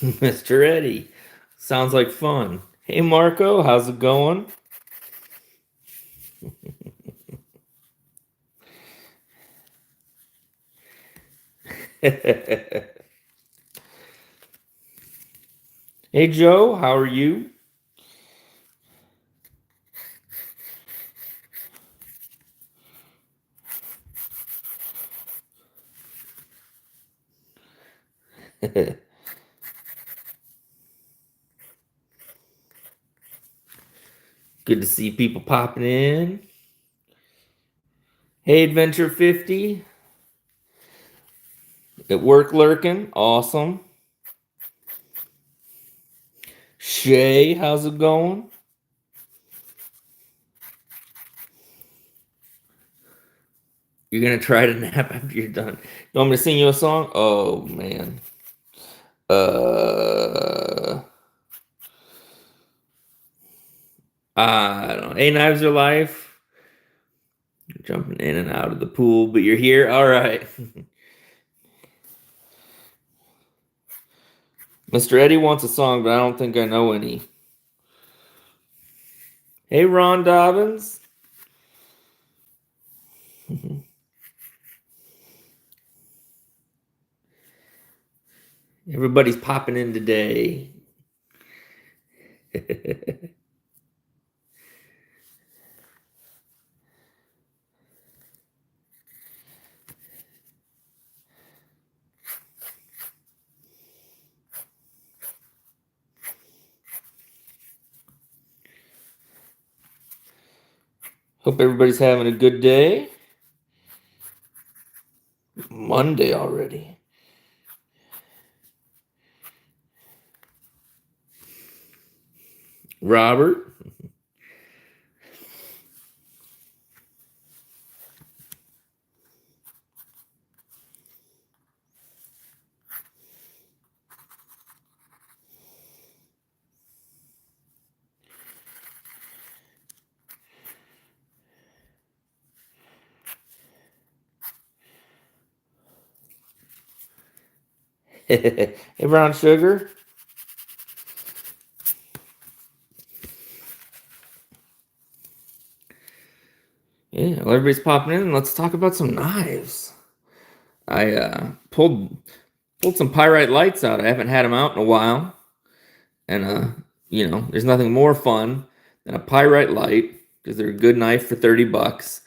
Mr. Eddie. Sounds like fun. Hey, Marco, how's it going? Hey, Joe, how are you? Good to see people popping in. Hey, Adventure 50. At work lurking. Awesome. Shay, how's it going? You're gonna try to nap after you're done. You want me to sing you a song? Oh man. Uh I don't know. Hey, Knives are life. You're jumping in and out of the pool, but you're here. All right. Mr. Eddie wants a song, but I don't think I know any. Hey, Ron Dobbins. Everybody's popping in today. Hope everybody's having a good day. Monday already. Robert. Hey, Brown Sugar. Yeah, well, everybody's popping in. Let's talk about some knives. I pulled some pyrite lights out. I haven't had them out in a while, and there's nothing more fun than a pyrite light because they're a good knife for $30,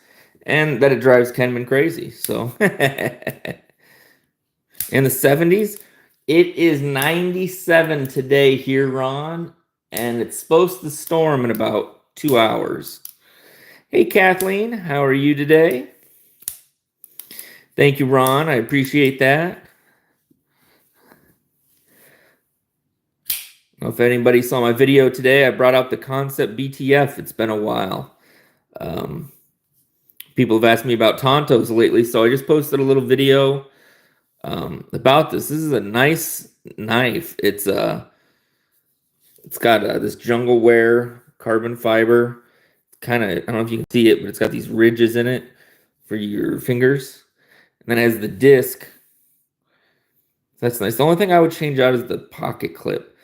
and that it drives Kenman crazy. So, in the 70s, it is 97 today here, Ron, and it's supposed to storm in about 2 hours. Hey, Kathleen, how are you today? Thank you, Ron. I appreciate that. If anybody saw my video today, I brought out the concept BTF. It's been a while. People have asked me about Tontos lately, so I just posted a little video about this. This is a nice knife. It's got this jungle wear carbon fiber. Kind of, I don't know if you can see it, but it's got these ridges in it for your fingers. And then it has the disc. That's nice. The only thing I would change out is the pocket clip.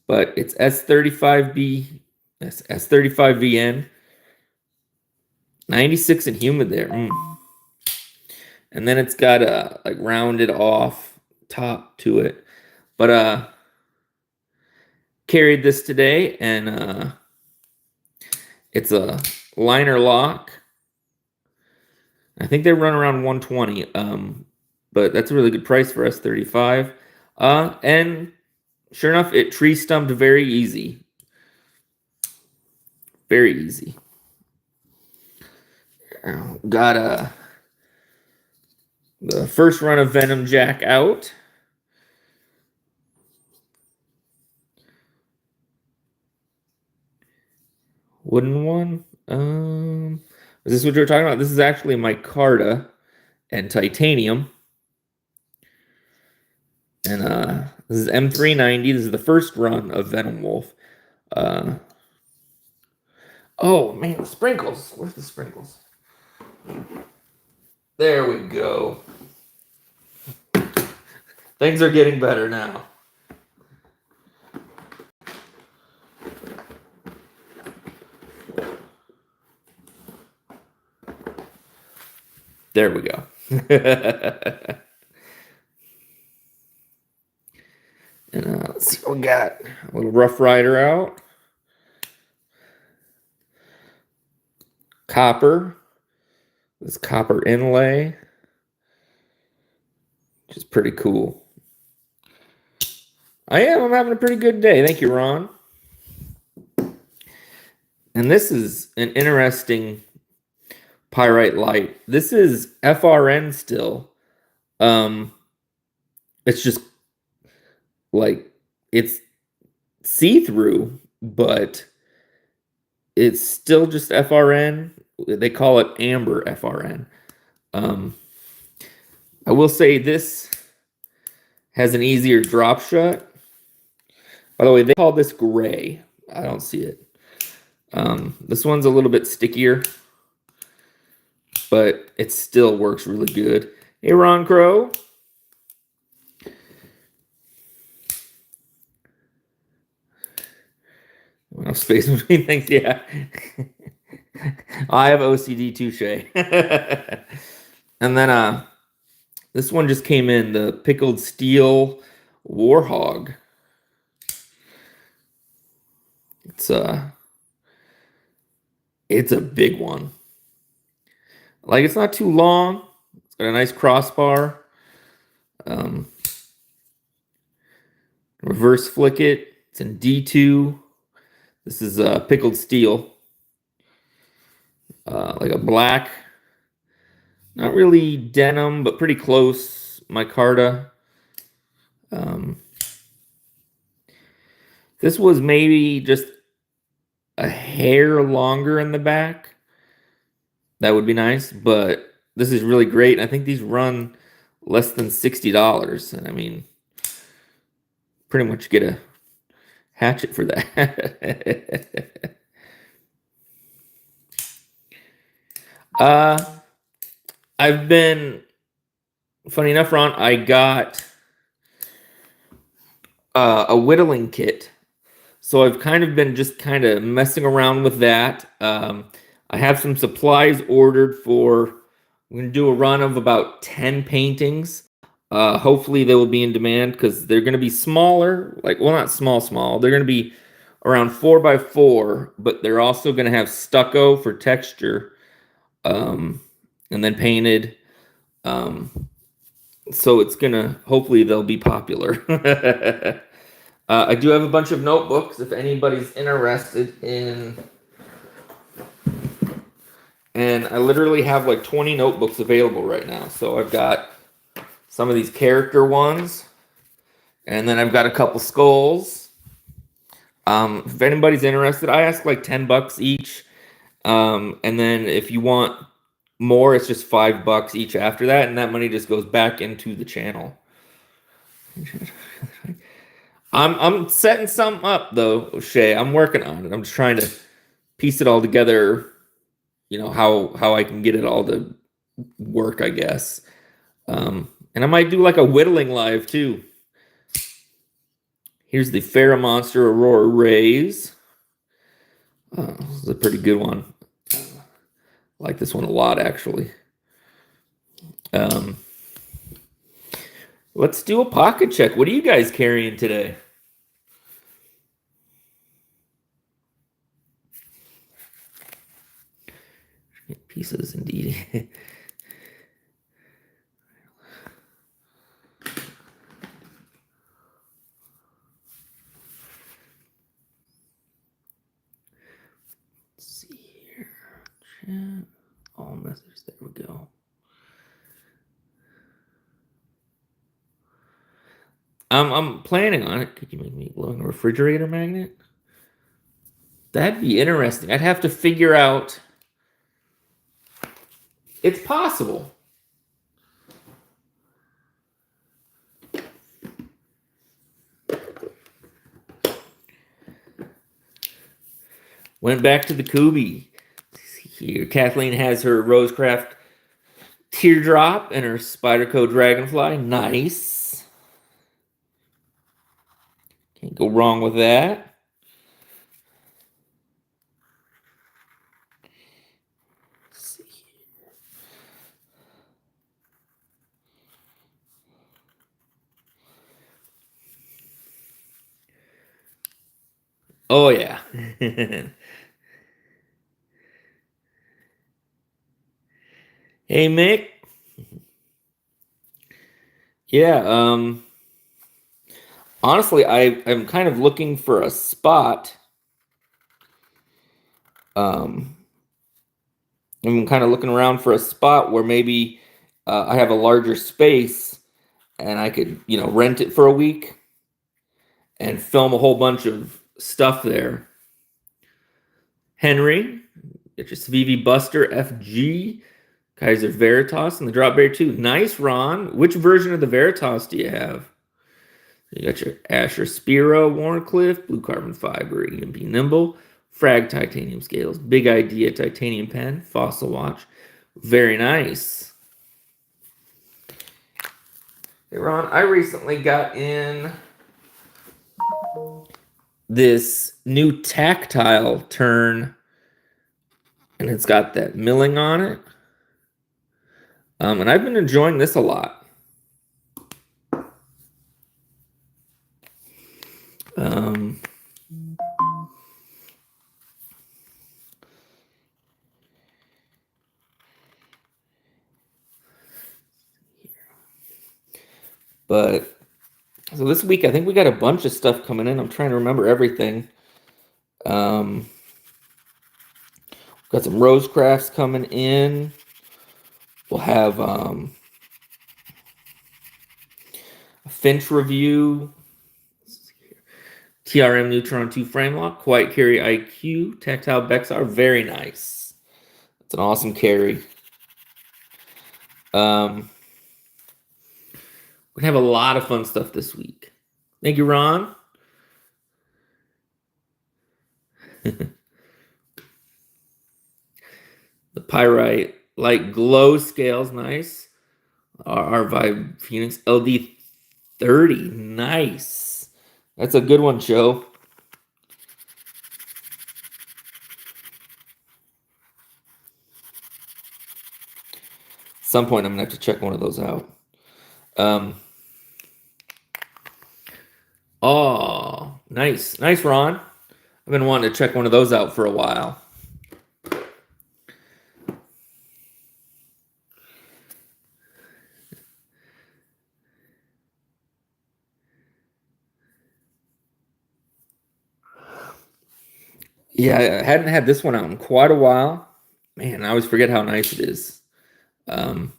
But it's S35B, S35VN, 96 and humid there. And then it's got a like rounded off top to it. But carried this today, and it's a liner lock. I think they run around 120. But that's a really good price for S35. And sure enough, it tree stumped very easy. Very easy. Got the first run of Venom Jack out. Wooden one. Is this what you're talking about? This is actually micarta and titanium. And this is M390. This is the first run of Venom Wolf. Oh man, the sprinkles. Where's the sprinkles? There we go. Things are getting better now. There we go. And let's see what we got. A little Rough Rider out. Copper. This copper inlay. Which is pretty cool. I'm having a pretty good day. Thank you, Ron. And this is an interesting pyrite light. This is FRN still. It's just like it's see-through, but it's still just FRN. They call it amber FRN. I will say this has an easier drop shut. By the way, they call this gray. I don't see it. This one's a little bit stickier, but it still works really good. Hey, Ron Crow. No space between things, yeah. I have OCD too, Shay. And then this one just came in, the pickled steel Warhog. It's a big one. Like, it's not too long. It's got a nice crossbar. Reverse flick it. It's in D2. This is pickled steel. Like a black. Not really denim, but pretty close. Micarta. This was maybe just a hair longer in the back. That would be nice, but this is really great. I think these run less than $60. And I mean, pretty much get a hatchet for that. I've been, funny enough, Ron, I got a whittling kit. So I've kind of been just kind of messing around with that. I have some supplies ordered for, I'm going to do a run of about 10 paintings. Hopefully they will be in demand because they're going to be smaller, like, well, not small. They're going to be around 4x4, but they're also going to have stucco for texture, and then painted. So it's going to, hopefully they'll be popular. I do have a bunch of notebooks if anybody's interested in, and I literally have like 20 notebooks available right now. So I've got some of these character ones, and then I've got a couple skulls. If anybody's interested, I ask like $10 each. And then if you want more, it's just $5 each after that, and that money just goes back into the channel. I'm setting something up though, Shay. I'm working on it. I'm just trying to piece it all together, you know, how I can get it all to work, I guess. And I might do like a whittling live too. Here's the Pharaoh Monster Aurora Rays. This is a pretty good one. I like this one a lot, actually. Let's do a pocket check. What are you guys carrying today? Pieces, indeed. Let's see here. Chat. All messages. There we go. I'm planning on it. Could you make me a glowing refrigerator magnet? That'd be interesting. I'd have to figure out. It's possible. Went back to the Kubi. Here, Kathleen has her Rosecraft teardrop and her Spyderco Dragonfly. Nice. Can't go wrong with that. Let's see here. Oh yeah. Hey Mick. Yeah, honestly, I'm kind of looking for a spot. Um, I'm kind of looking around for a spot where maybe I have a larger space and I could, rent it for a week and film a whole bunch of stuff there. Henry, get your Civivi Buster FG, Kaiser Veritas, and the Drop Bear 2. Nice, Ron. Which version of the Veritas do you have? You got your Asher Spiro, Warncliffe, Blue Carbon Fiber, EMP Nimble, Frag Titanium Scales, Big Idea Titanium Pen, Fossil Watch. Very nice. Hey, Ron, I recently got in this new tactile turn, and it's got that milling on it. And I've been enjoying this a lot. But so this week, I think we got a bunch of stuff coming in. I'm trying to remember everything. Got some Rosecrafts coming in. We'll have a Finch review. TRM Neutron 2 frame lock. Quiet Carry IQ. Tactile Bexar. Very nice. It's an awesome carry. We have a lot of fun stuff this week. Thank you, Ron. The Pyrite Light Glow Scales, nice. Our Vibe Phoenix LD30, nice. That's a good one, Joe. At some point, I'm gonna have to check one of those out. Oh, nice, nice, Ron. I've been wanting to check one of those out for a while. Yeah, I hadn't had this one out in quite a while. Man, I always forget how nice it is. I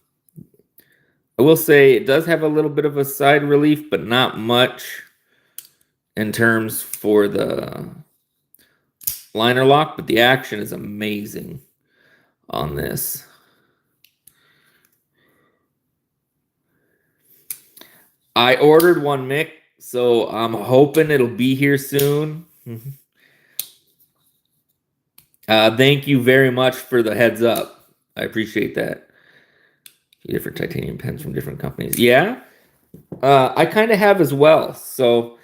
will say it does have a little bit of a side relief, but not much in terms for the liner lock, but the action is amazing on this. I ordered one, Mick, so I'm hoping it'll be here soon. Thank you very much for the heads up. I appreciate that. Different titanium pens from different companies. Yeah, I kind of have as well. So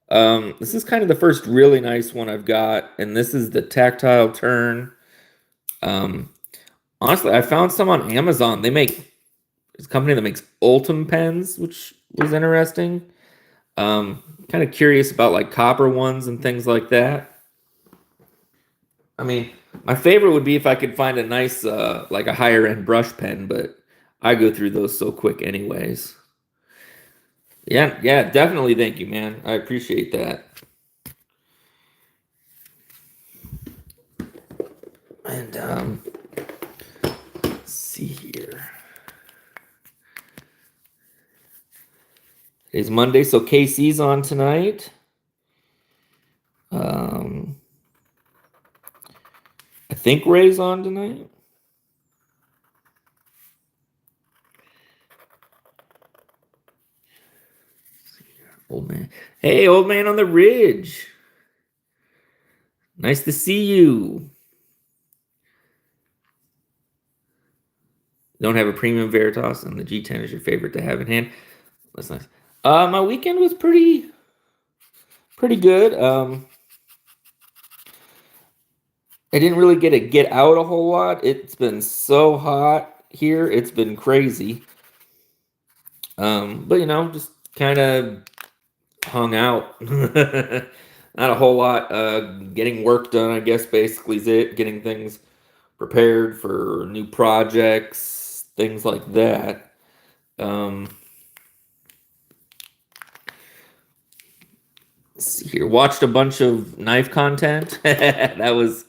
this is kind of the first really nice one I've got, and this is the tactile turn. Honestly, I found some on Amazon. It's a company that makes Ultim pens, which was interesting. Kind of curious about like copper ones and things like that. I mean, my favorite would be if I could find a nice, like a higher end brush pen, but I go through those so quick anyways. Yeah, definitely. Thank you, man. I appreciate that. And let's see here. Today's Monday, so KC's on tonight. I think Ray's on tonight. Old man. Hey, old man on the ridge. Nice to see you. Don't have a premium Veritas, and the G10 is your favorite to have in hand. That's nice. My weekend was pretty good. I didn't really get out a whole lot. It's been so hot here. It's been crazy. But just kind of hung out. Not a whole lot. Getting work done, I guess, basically is it. Getting things prepared for new projects, things like that. Let's see here. Watched a bunch of knife content. That's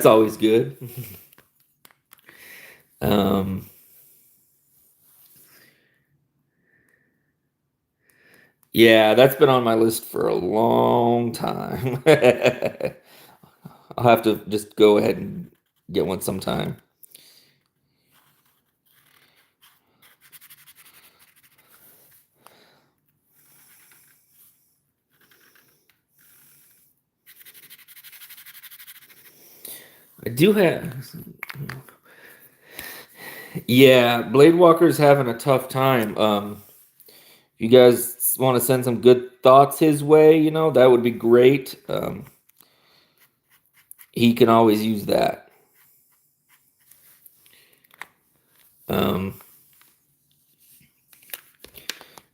always good. Yeah, that's been on my list for a long time. I'll have to just go ahead and get one sometime. I do have. Yeah, Blade Walker's having a tough time. If you guys want to send some good thoughts his way, that would be great. He can always use that.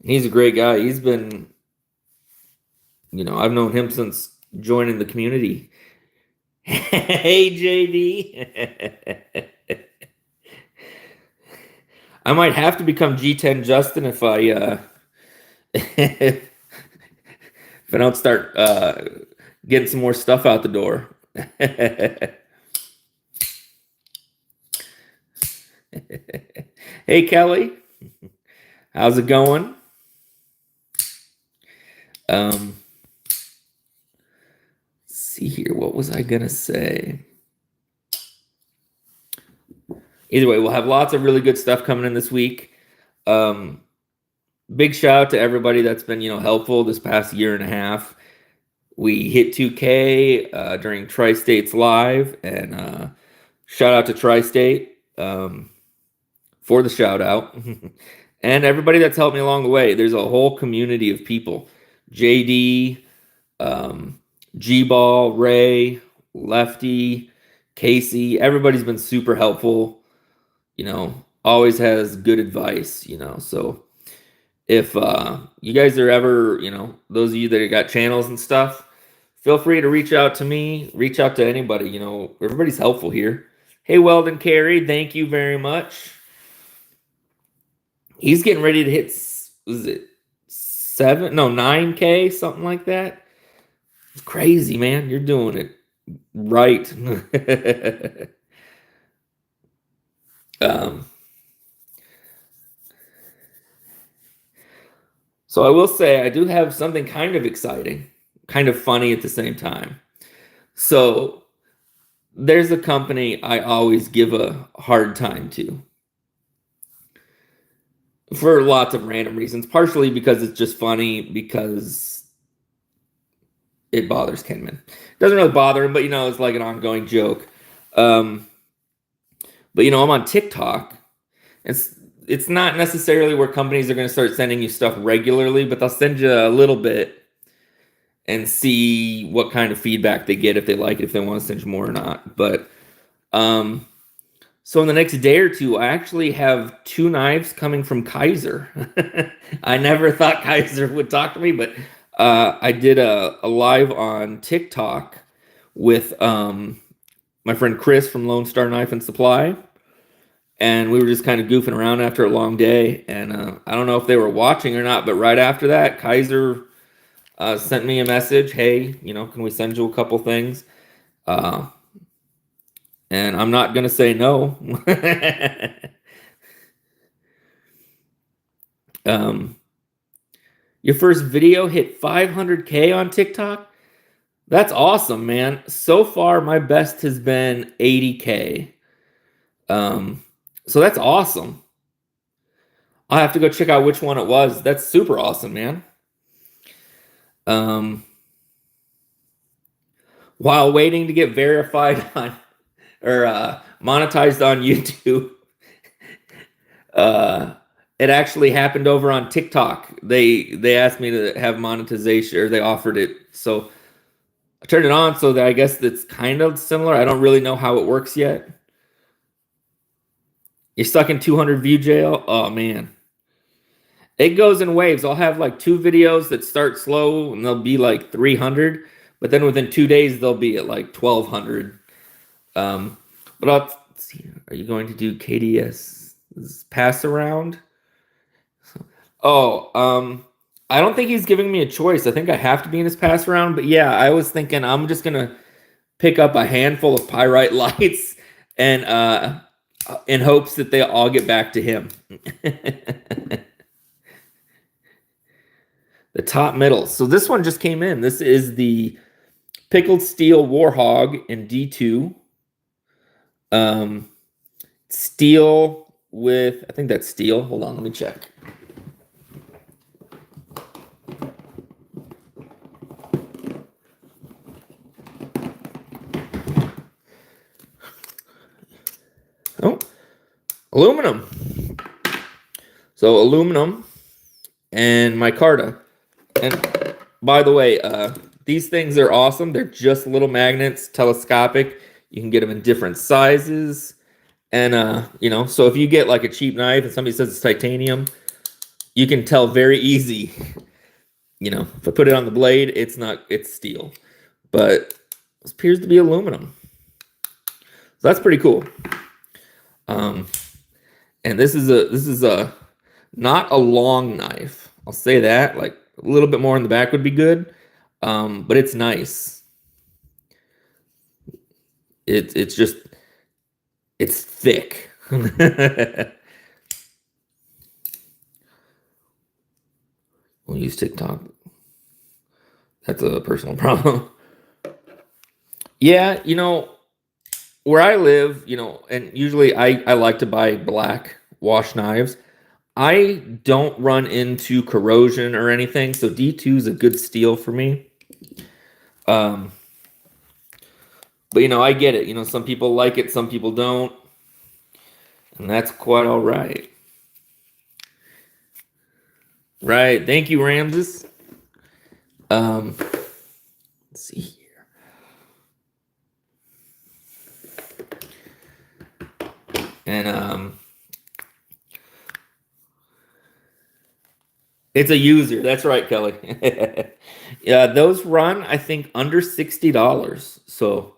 He's a great guy. He's been, I've known him since joining the community. Hey, JD. I might have to become G10Justin if I if I don't start getting some more stuff out the door. Hey, Kelly. How's it going? Let's see here. What was I going to say? Either way, we'll have lots of really good stuff coming in this week. Big shout out to everybody that's been, helpful this past year and a half. We hit 2K during Tri-States Live, and shout out to Tri-State for the shout out. And everybody that's helped me along the way. There's a whole community of people. JD, G-Ball, Ray, Lefty, Casey. Everybody's been super helpful. Always has good advice, so if you guys are ever, those of you that have got channels and stuff, feel free to reach out to me, reach out to anybody, everybody's helpful here. Hey, Weldon Carey, thank you very much. He's getting ready to hit, was it 9K, something like that. It's crazy, man. You're doing it right. So I will say I do have something kind of exciting, kind of funny at the same time. So there's a company I always give a hard time to for lots of random reasons, partially because it's just funny, because it bothers Kenman. Doesn't really bother him, but it's like an ongoing joke. But I'm on TikTok. It's not necessarily where companies are going to start sending you stuff regularly, but they'll send you a little bit and see what kind of feedback they get, if they like it, if they want to send you more or not. But so in the next day or two, I actually have 2 knives coming from Kaiser. I never thought Kaiser would talk to me, but I did a live on TikTok with my friend Chris from Lone Star Knife and Supply. And we were just kind of goofing around after a long day. And I don't know if they were watching or not, but right after that, Kaiser sent me a message. Hey, can we send you a couple things? And I'm not going to say no. Your first video hit 500K on TikTok? That's awesome, man. So far, my best has been 80K. So that's awesome. I'll have to go check out which one it was. That's super awesome, man. While waiting to get verified on or monetized on YouTube, it actually happened over on TikTok. They asked me to have monetization, or they offered it. So I turned it on, so that I guess it's kind of similar. I don't really know how it works yet. You're stuck in 200 view jail? Oh, man. It goes in waves. I'll have like 2 videos that start slow and they'll be like 300, but then within 2 days they'll be at like 1200. But I'll see. Are you going to do KDS pass around? Oh, I don't think he's giving me a choice. I think I have to be in his pass around. But yeah, I was thinking I'm just gonna pick up a handful of pyrite lights and in hopes that they all get back to him. The top middle. So this one just came in. This is the Pickled Steel Warhog in D2. Steel with, I think that's steel. Hold on, let me check. Oh, aluminum. So aluminum and micarta. And by the way, these things are awesome. They're just little magnets, telescopic. You can get them in different sizes. And, you know, so if you get like a cheap knife and somebody says it's titanium, you can tell very easy, you know, if I put it on the blade, it's steel. But it appears to be aluminum. So that's pretty cool. And this is a not a long knife. I'll say that. Like a little bit more in the back would be good. But it's nice. It's just it's thick. We'll use TikTok. That's a personal problem. Yeah, you know, where I live, you know, and usually I like to buy black wash knives. I don't run into corrosion or anything, so D2 is a good steel for me. But you know, I get it. You know, some people like it, some people don't, and that's quite all right. Right. Thank you, Ramses. Let's see here. And it's a user. That's right, Kelly. Yeah, those run, I think, under $60. So,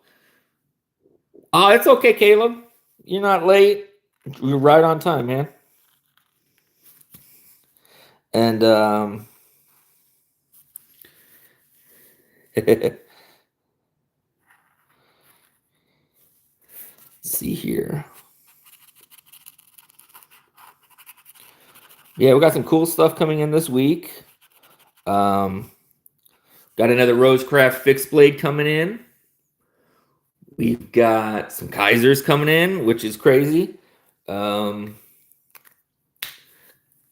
it's okay, Caleb. You're not late. You're right on time, man. And let's see here. Yeah, we got some cool stuff coming in this week. Got another Rosecraft fixed blade coming in. We've got some Kaisers coming in, which is crazy. Got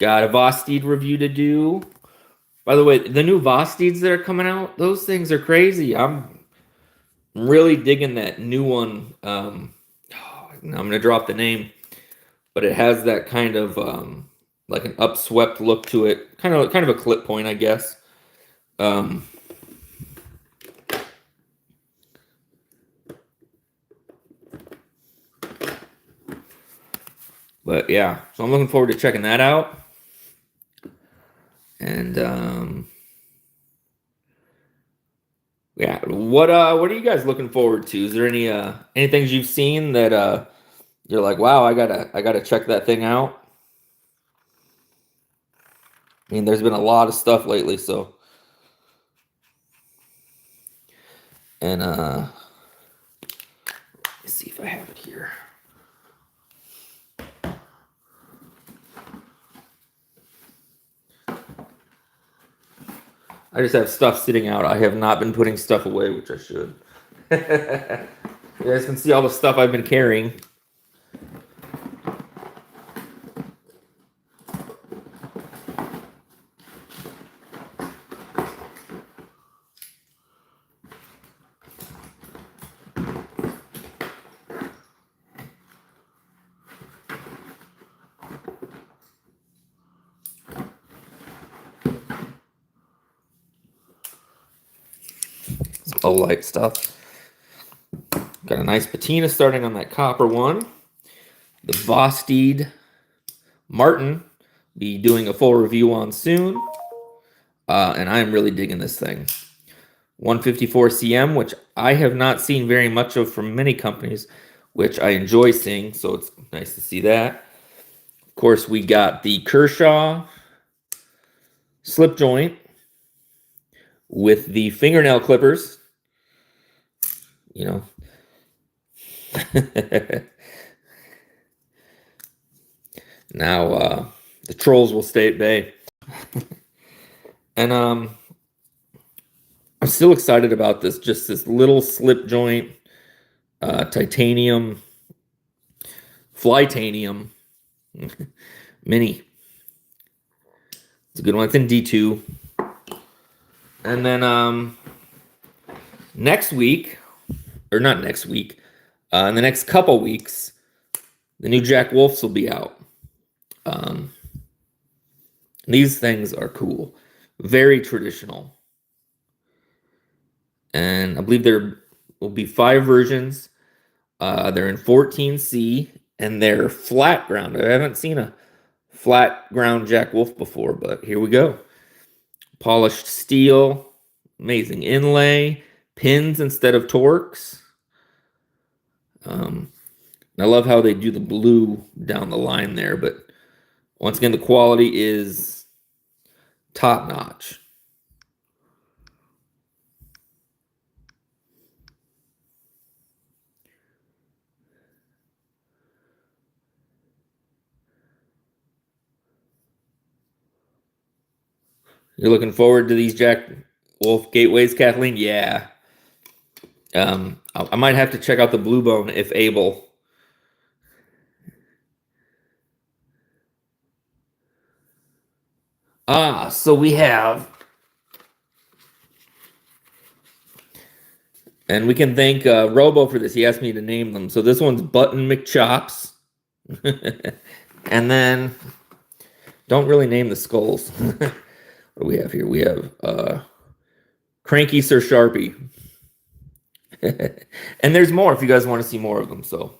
a Vosteed review to do. By the way, the new Vosteeds that are coming out, those things are crazy. I'm really digging that new one. I'm going to drop the name, but it has that kind of like an upswept look to it. Kind of a clip point, I guess. But yeah, so I'm looking forward to checking that out. And yeah, what are you guys looking forward to? Is there any things you've seen that you're like, wow, I gotta check that thing out? I mean, there's been a lot of stuff lately, so. And let's see if I have it here. I just have stuff sitting out. I have not been putting stuff away, which I should. You guys can see all the stuff I've been carrying. Light stuff. Got a nice patina starting on that copper one. The Vosteed Martin be doing a full review on soon. And I am really digging this thing. 154 cm, which I have not seen very much of from many companies, which I enjoy seeing, so it's nice to see that. Of course, we got the Kershaw slip joint with the fingernail clippers. You know. Now, the trolls will stay at bay. And I'm still excited about this. Just this little slip joint, titanium, flytanium mini. It's a good one. It's in D2. And then next week, or not next week, in the next couple weeks, the new Jack Wolfs will be out. These things are cool. Very traditional. And I believe there will be 5 versions. They're in 14C, and they're flat ground. I haven't seen a flat ground Jack Wolf before, but here we go. Polished steel, amazing inlay, pins instead of Torx. I love how they do the blue down the line there, but once again, the quality is top notch. You're looking forward to these Jack Wolf gateways, Kathleen? Yeah. I might have to check out the Blue Bone if able. So we have, and we can thank Robo for this. He asked me to name them. So this one's Button McChops. And then, don't really name the skulls. What do we have here? We have Cranky Sir Sharpie. And there's more if you guys want to see more of them. So,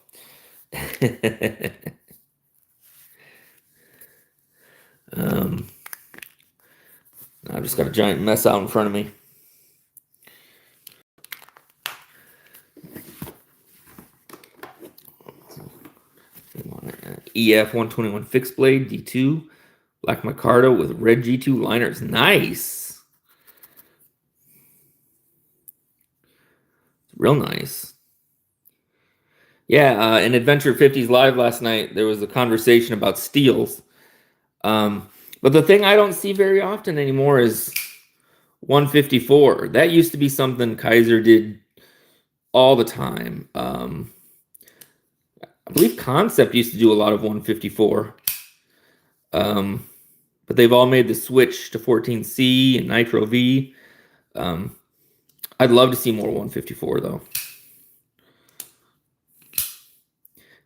I've just got a giant mess out in front of me. EF 121 fixed blade D2 black micarta with red G2 liners. Nice. Real nice. Yeah, in Adventure 50s Live last night, there was a conversation about steels. But the thing I don't see very often anymore is 154. That used to be something Kaiser did all the time. I believe Concept used to do a lot of 154. But they've all made the switch to 14C and Nitro V. I'd love to see more 154 though.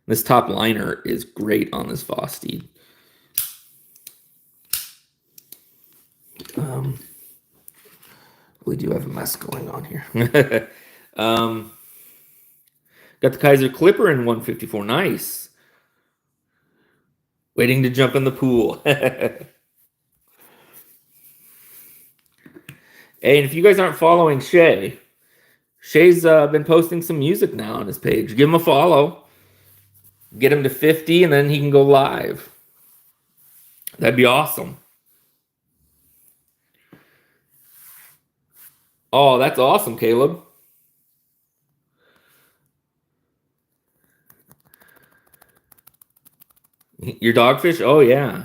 This top liner is great on this Vosteed. We do have a mess going on here. Got the Kaiser Clipper in 154. Nice. Waiting to jump in the pool. Hey, and if you guys aren't following Shay, Shay's been posting some music now on his page. Give him a follow. Get him to 50, and then he can go live. That'd be awesome. Oh, that's awesome, Caleb. Your dogfish? Oh, yeah.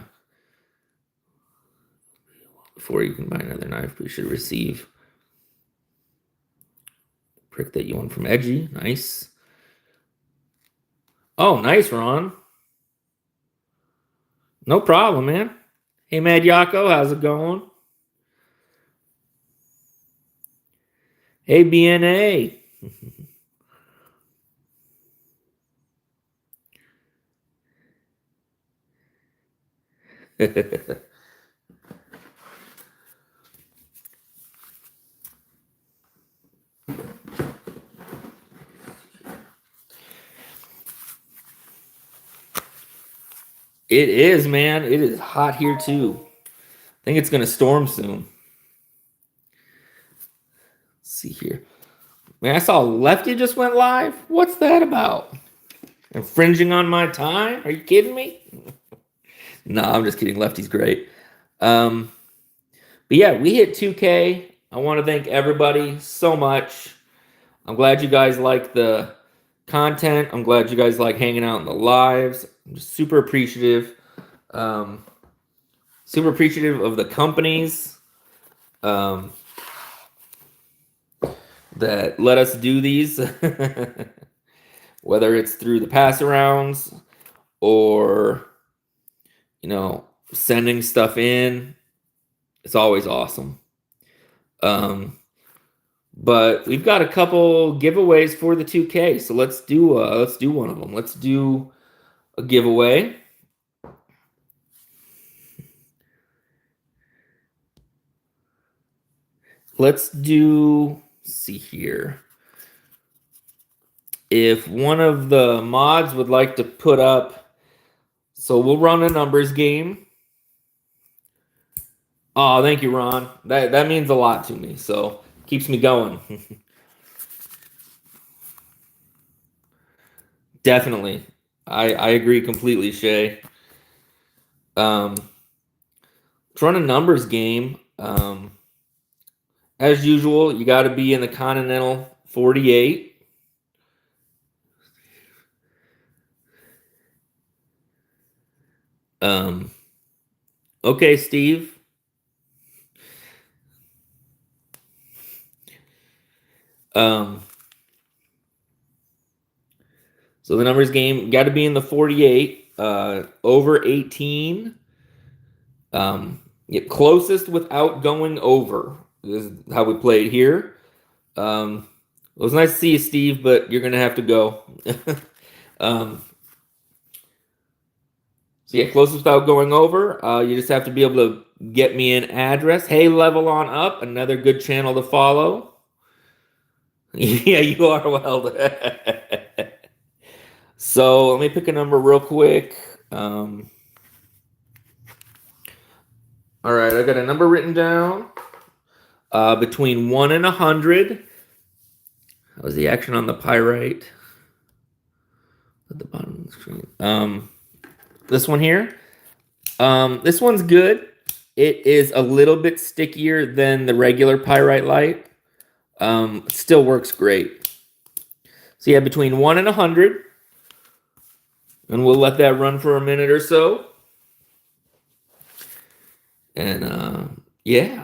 Before you can buy another knife, we should receive. Prick that you want from Edgy. Nice. Oh, nice, Ron. No problem, man. Hey, Mad Yako, how's it going? Hey, BNA. It is, man. It is hot here too. I think it's gonna storm soon. Let's see here. Man, I saw Lefty just went live. What's that about? Infringing on my time? Are you kidding me? No, I'm just kidding. Lefty's great. Um, but yeah, we hit 2K. I want to thank everybody so much. I'm glad you guys like the content. I'm glad you guys like hanging out in the lives. I'm just super appreciative. Um, Super appreciative of the companies um, that let us do these, whether it's through the pass arounds or, sending stuff in. It's always awesome. Um, but we've got a couple giveaways for the 2K, so let's do one of them. Let's do a giveaway. Let's see here. If one of the mods would like to put up, so we'll run a numbers game. Oh, thank you, Ron. That means a lot to me, so keeps me going. Definitely. I agree completely, Shay. Let's run a numbers game. As usual, you got to be in the Continental 48. Okay, Steve. So the numbers game got to be in the 48. Over 18. Get closest without going over. This is how we play it here. It was nice to see you, Steve, but you're gonna have to go. So yeah, closest without going over. You just have to be able to get me an address. Hey, level on up. Another good channel to follow. Yeah, you are well. So let me pick a number real quick. All right, I got a number written down. Between 1 and 100. That was the action on the pyrite at the bottom of the screen. This one here. This one's good. It is a little bit stickier than the regular pyrite light. It still works great. So yeah, between 1 and 100. And we'll let that run for a minute or so. And yeah.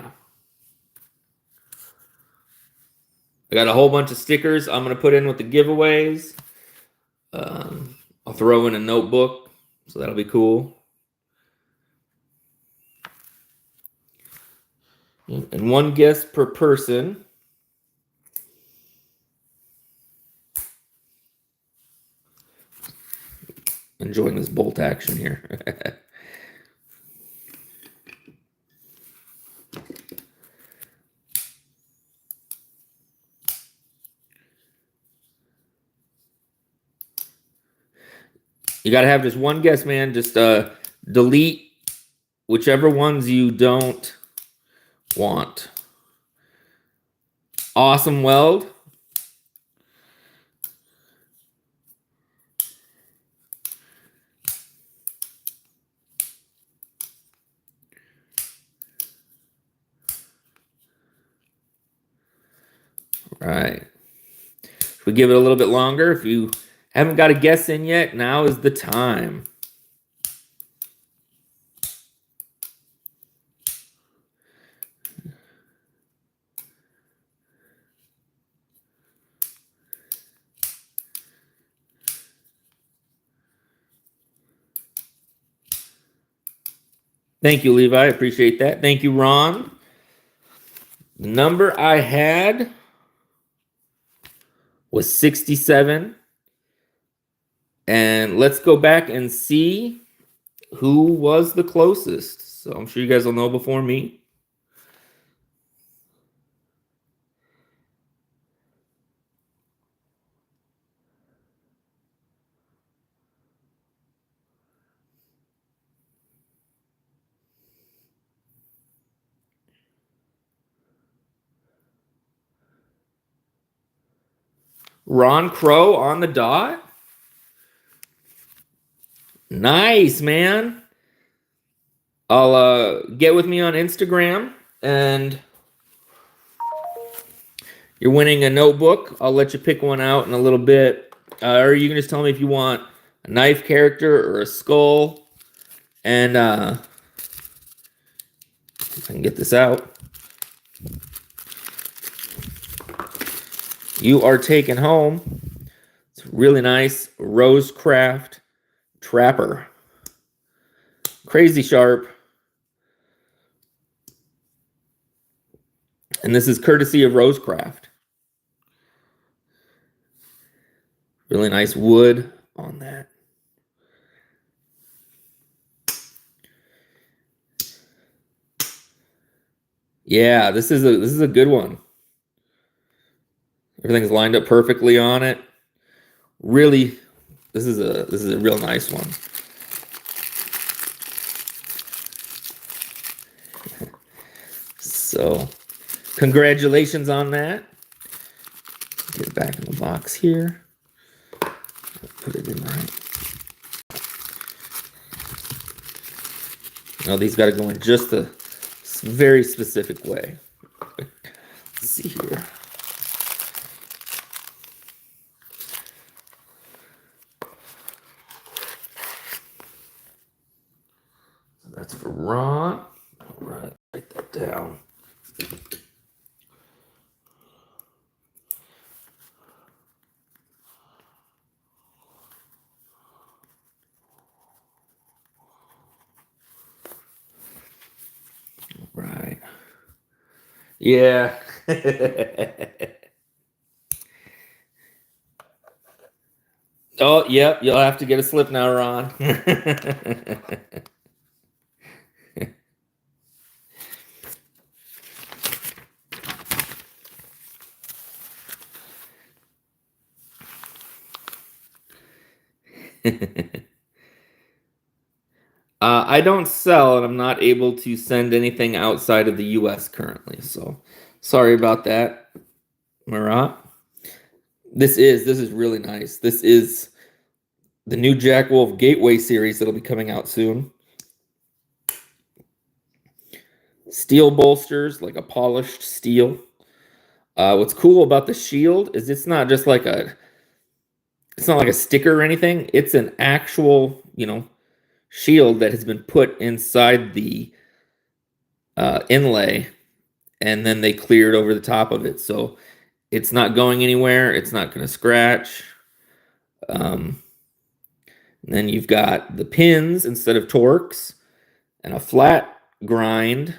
I got a whole bunch of stickers I'm going to put in with the giveaways. I'll throw in a notebook, so that'll be cool. And one guess per person. Enjoying this bolt action here. You got to have just one guess, man. Just delete whichever ones you don't want. Awesome weld. Right. If we give it a little bit longer, if you haven't got a guess in yet, now is the time. Thank you, Levi. I appreciate that. Thank you, Ron. The number I had was 67. And let's go back and see who was the closest. So I'm sure you guys will know before me. Ron Crow on the dot. Nice, man. I'll get with me on Instagram, and you're winning a notebook. I'll let you pick one out in a little bit. Or you can just tell me if you want a knife character or a skull. And I can get this out. You are taking home. It's really nice Rosecraft Trapper. Crazy sharp. And this is courtesy of Rosecraft. Really nice wood on that. Yeah, this is a good one. Everything's lined up perfectly on it. Really, this is a real nice one. So, congratulations on that. Get it back in the box here. Put it in right. Now these got to go in just a very specific way. Let's see here. That's for Ron. All right, write that down. Right. Yeah. Oh, yep. You'll have to get a slip now, Ron. I don't sell, and I'm not able to send anything outside of the U.S. currently. So, sorry about that, Marat. This is really nice. This is the new Jack Wolf Gateway series that'll be coming out soon. Steel bolsters, like a polished steel. What's cool about the shield is it's not just like it's not like a sticker or anything. It's an actual, shield that has been put inside the inlay, and then they cleared over the top of it. So it's not going anywhere. It's not going to scratch. And then you've got the pins instead of Torx, and a flat grind,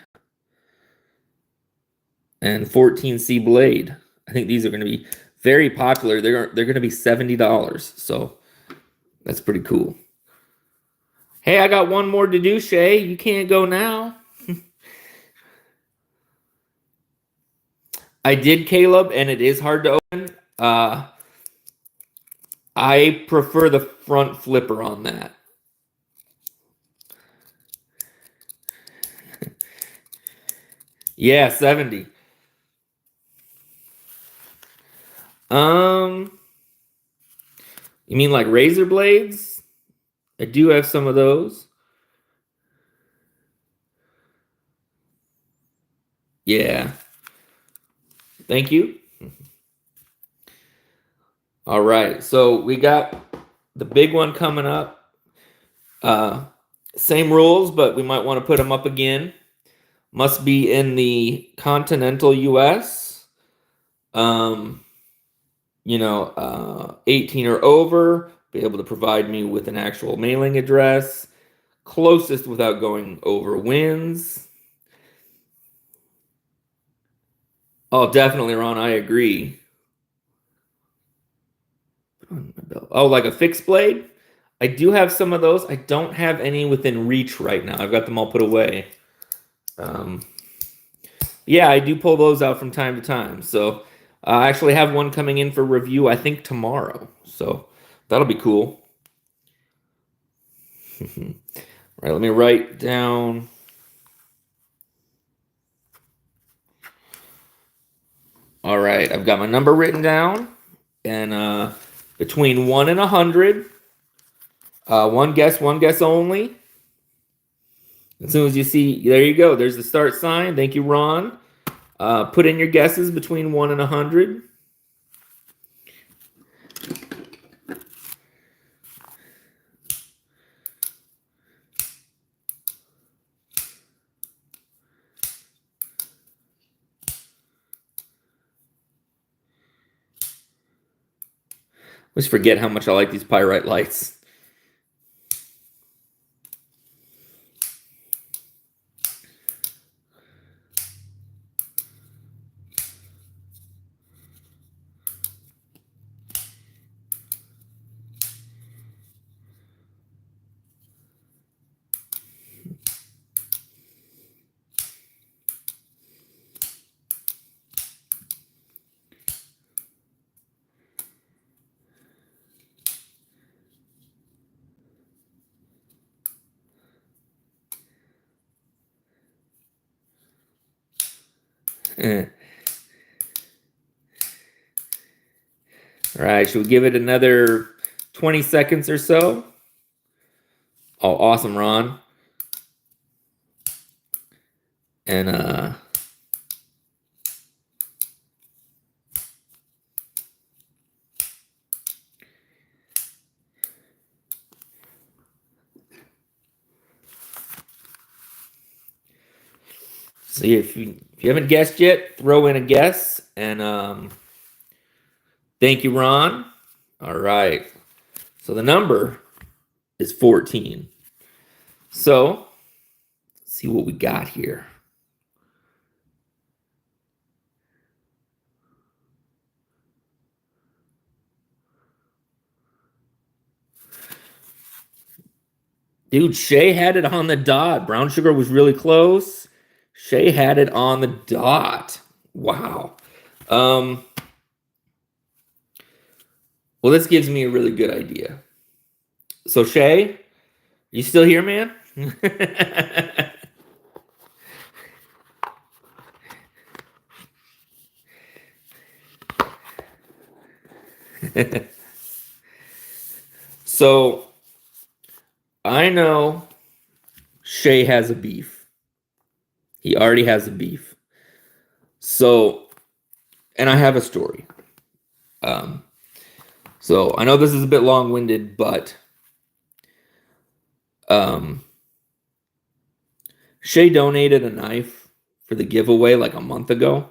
and 14C blade. I think these are going to be very popular. They're going to be $70. So that's pretty cool. Hey, I got one more to do, Shay. You can't go now. I did, Caleb, and it is hard to open. I prefer the front flipper on that. Yeah, 70. You mean like razor blades? I do have some of those. Yeah. Thank you. All right. So we got the big one coming up. Same rules, but we might want to put them up again. Must be in the continental U.S. 18 or over. Be able to provide me with an actual mailing address. Closest without going over wins. Oh, definitely, Ron. I agree. Oh, like a fixed blade? I do have some of those. I don't have any within reach right now. I've got them all put away. Yeah, I do pull those out from time to time. So I actually have one coming in for review, I think, tomorrow. So that'll be cool. All right, let me write down. All right, I've got my number written down. And between 1 and 100, one guess only. As soon as you see, there you go. There's the start sign. Thank you, Ron. Put in your guesses between 1 and 100. I always forget how much I like these pyrite lights. All right, should we give it another 20 seconds or so? Oh, awesome, Ron. And see if you haven't guessed yet, throw in a guess. And thank you, Ron. All right. So the number is 14. So let's see what we got here. Dude, Shay had it on the dot. Brown sugar was really close. Shay had it on the dot. Wow. Well, this gives me a really good idea. So, Shay, you still here, man? So, I know Shay has a beef. He already has a beef. So, and I have a story. So I know this is a bit long-winded, but Shay donated a knife for the giveaway like a month ago,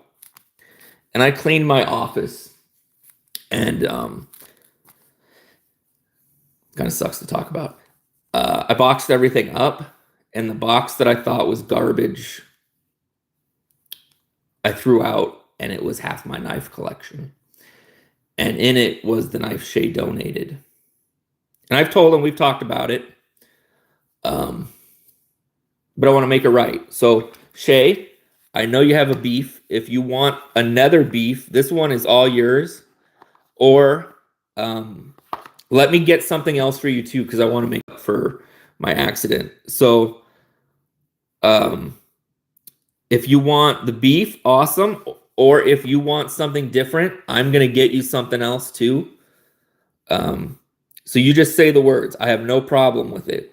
and I cleaned my office, and kind of sucks to talk about. I boxed everything up, and the box that I thought was garbage, I threw out, and it was half my knife collection. And in it was the knife Shay donated. And I've told him, we've talked about it. But I want to make it right. So, Shay, I know you have a beef. If you want another beef, this one is all yours. Or let me get something else for you too, because I want to make up for my accident. So, if you want the beef, awesome. Or if you want something different, I'm going to get you something else too. So you just say the words. I have no problem with it.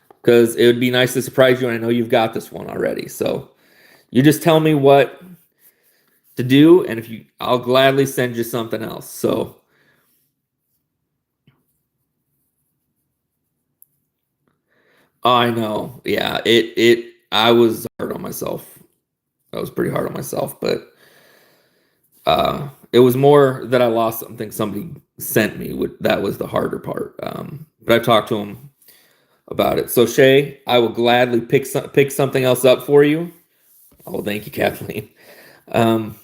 Because it would be nice to surprise you, and I know you've got this one already. So you just tell me what to do, and I'll gladly send you something else. So I know, yeah, I was hard on myself. I was pretty hard on myself, but it was more that I lost something somebody sent me. That was the harder part. But I've talked to him about it. So Shay, I will gladly pick something else up for you. Oh, thank you, Kathleen. And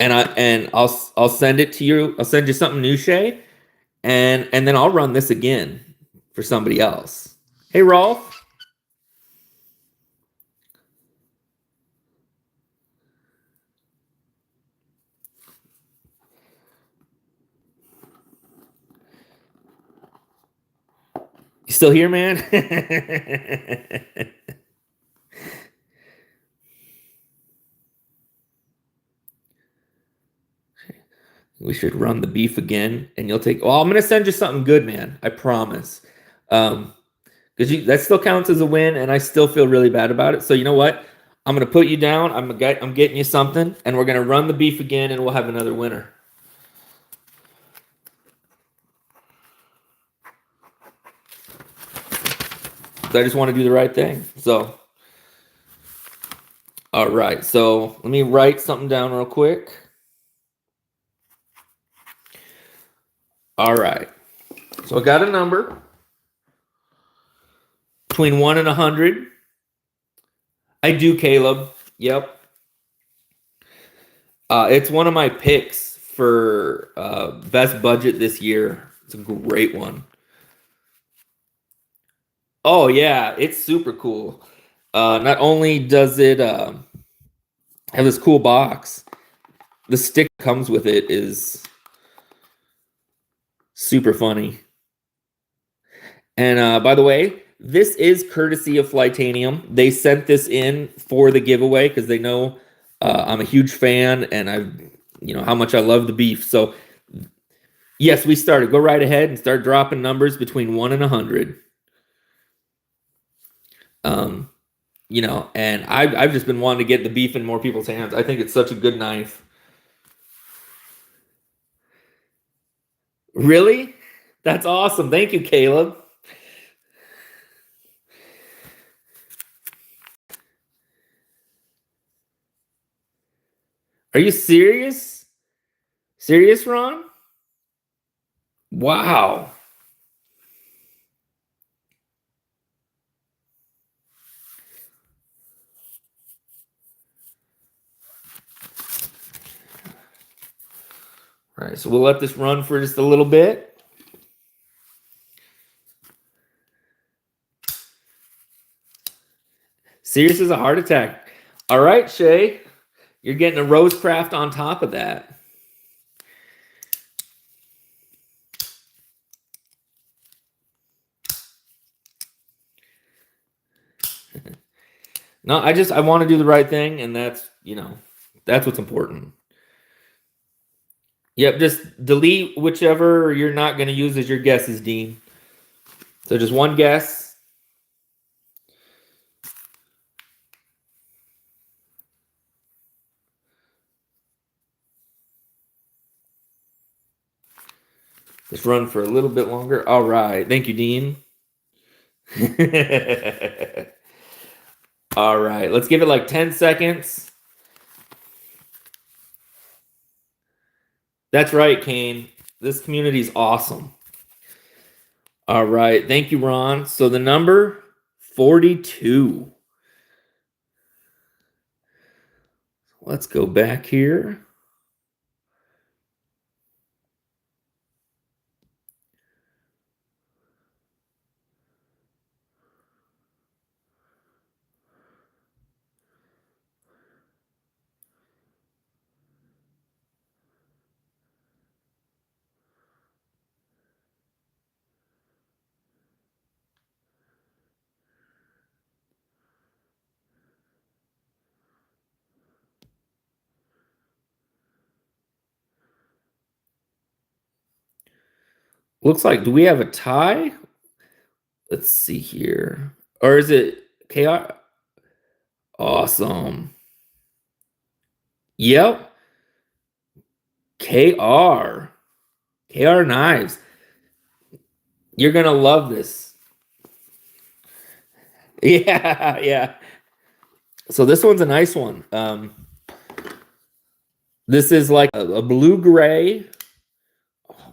I'll send it to you. I'll send you something new, Shay, and then I'll run this again for somebody else. Hey, Rolf. You still here, man? We should run the beef again, and you'll take. Well, I'm gonna send you something good, man. I promise. Because that still counts as a win, and I still feel really bad about it. So you know what? I'm gonna put you down. I'm getting you something, and we're gonna run the beef again, and we'll have another winner. I just want to do the right thing. So, all right. So let me write something down real quick. All right. So I got a number between 1 and 100. I do, Caleb. Yep. It's one of my picks for best budget this year. It's a great one. Oh yeah, it's super cool. Not only does it have this cool box, the stick that comes with it is super funny. And by the way, this is courtesy of Flytanium. They sent this in for the giveaway because they know I'm a huge fan and how much I love the beef. So yes, we started. Go right ahead and start dropping numbers between 1 and 100. And I've just been wanting to get the beef in more people's hands. I think it's such a good knife. Really? That's awesome. Thank you, Caleb. Are you serious? Serious, Ron? Wow. All right, so we'll let this run for just a little bit. Serious as a heart attack. All right, Shay, you're getting a Rosecraft on top of that. No, I want to do the right thing, and that's what's important. Yep, just delete whichever you're not going to use as your guesses, Dean. So just one guess. Just run for a little bit longer. All right. Thank you, Dean. All right. Let's give it like 10 seconds. That's right, Kane. This community is awesome. All right. Thank you, Ron. So the number 42. Let's go back here. Looks like, do we have a tie? Let's see here. Or is it KR? Awesome. Yep. KR. KR Knives. You're going to love this. Yeah, yeah. So this one's a nice one. This is like a blue-gray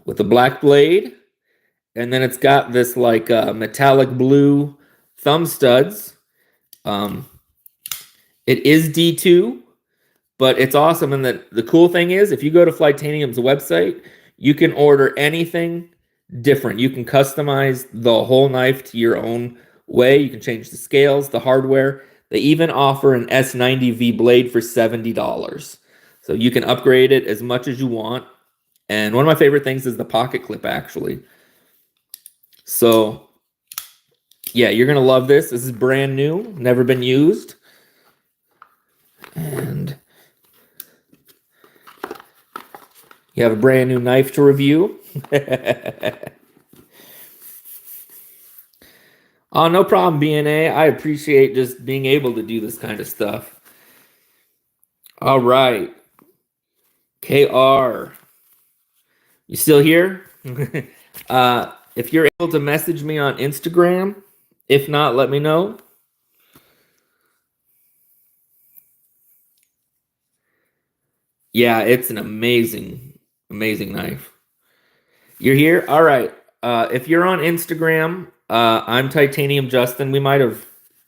with a black blade. And then it's got this like metallic blue thumb studs. It is D2, but it's awesome. And the cool thing is, if you go to Flytanium's website, you can order anything different. You can customize the whole knife to your own way. You can change the scales, the hardware. They even offer an S90V blade for $70. So you can upgrade it as much as you want. And one of my favorite things is the pocket clip, actually. So, yeah, you're going to love this. This is brand new, never been used. And You have a brand new knife to review. Oh, no problem, BNA. I appreciate just being able to do this kind of stuff. All right. KR, you still here? If you're able to message me on Instagram, if not, let me know. Yeah, it's an amazing, amazing knife. You're here? All right. If you're on Instagram, I'm TitaniumJustin. We might have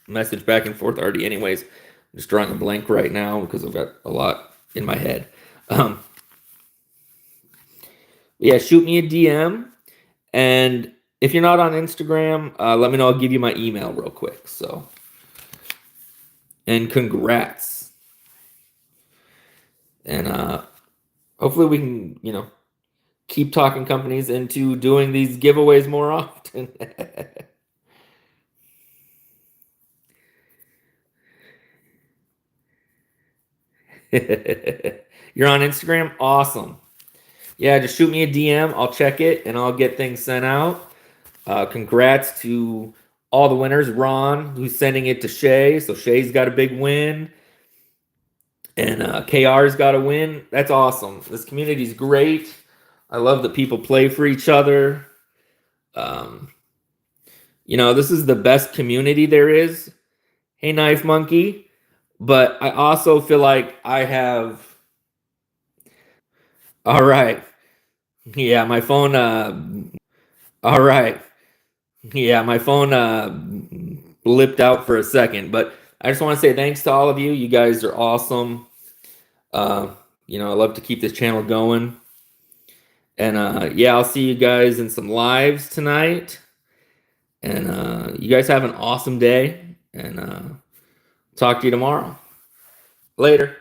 messaged back and forth already, anyways. I'm just drawing a blank right now because I've got a lot in my head. Um, yeah, shoot me a DM. And if you're not on Instagram, let me know. I'll give you my email real quick. So, and congrats. And hopefully we can, keep talking companies into doing these giveaways more often. You're on Instagram? Awesome. Yeah, just shoot me a DM. I'll check it and I'll get things sent out. Congrats to all the winners. Ron, who's sending it to Shay. So Shay's got a big win. And KR's got a win. That's awesome. This community's great. I love that people play for each other. Um, this is the best community there is. Hey, Knife Monkey. But I also feel like I have. All right. Yeah, my phone. All right. Yeah, my phone blipped out for a second. But I just want to say thanks to all of you. You guys are awesome. Uh, I love to keep this channel going. And yeah, I'll see you guys in some lives tonight. And you guys have an awesome day. And talk to you tomorrow. Later.